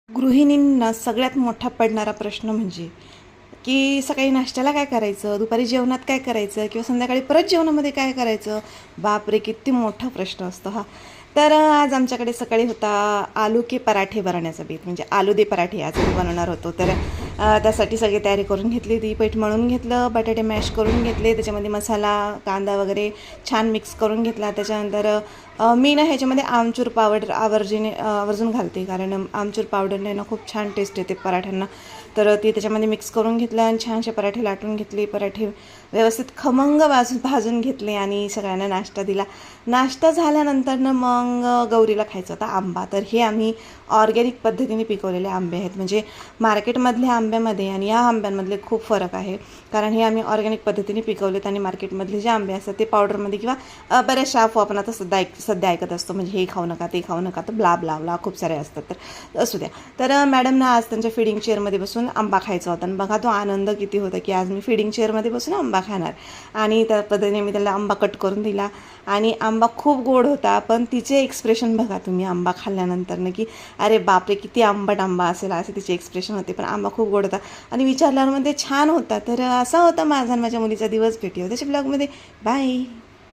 गृहिणींना सगळ्यात मोठा पडणारा प्रश्न म्हणजे की सकाळी नाश्त्याला काय करायचं, दुपारी जेवणात काय करायचं किंवा संध्याकाळी परत जेवणामध्ये काय करायचं. बापरे, किती मोठा प्रश्न असतो हा. तर आज आमच्याकडे सकाळी होता आलू के पराठे बनवण्याचा बेत, म्हणजे आलू दे पराठे आज मी बनवणार होतो. तर त्यासाठी सगळी तयारी करून घेतली होती. पीठ मळून घेतलं, बटाटे मॅश करून घेतले, त्याच्यामध्ये मसाला कांदा वगैरे छान मिक्स करून घेतला. त्याच्यानंतर मी ना ह्याच्यामध्ये आमचूर पावडर आवर्जून घालते, कारण आमचूर पावडरने ना खूप छान टेस्ट येते पराठ्यांना. तर ती त्याच्यामध्ये मिक्स करून घेतलं आणि छानसे पराठे लाटून घेतले. पराठे व्यवस्थित खमंग भाजून घेतले आणि सगळ्यांना नाश्ता दिला. नाश्ता झाल्यानंतर ना मग गौरीला खायचा होता आंबा. तर हे आम्ही ऑर्गॅनिक पद्धतीने पिकवलेले आंबे आहेत, म्हणजे मार्केटमधल्या आंब्यामध्ये आणि या आंब्यांमधले खूप फरक आहे. कारण हे आम्ही ऑर्गॅनिक पद्धतीने पिकवलेत आणि मार्केटमधले जे आंबे असतात ते पावडरमध्ये किंवा बऱ्याचशा अफवा आपण आता सध्या ऐकत असतो, म्हणजे हे खाऊ नका ते खाऊ नका, तर ब्ला ब्ला ब्ला खूप सारे असतात. तर असू द्या. तर मॅडमना आज त्यांच्या फिडिंग चेअरमध्ये बसून आंबा खायचा होता आणि बघा तो आनंद किती होता की आज मी फिडिंग चेअरमध्ये बसून आंबा खाणार. आणि त्या पद्धतीने मी त्याला आंबा कट करून दिला आणि आंबा खूप गोड होता. पण तिचे एक्सप्रेशन बघा तुम्ही आंबा खाल्ल्यानंतर ना, की अरे बापरे किती आंबट आंबा असेल असे तिचे एक्सप्रेशन होते. पण आंबा खूप गोड होता आणि विचारल्यावर मध्ये छान होता. तर असा होता माझा आणि माझ्या मुलीचा दिवस. भेटूया त्याच्या ब्लॉगमध्ये. बाय.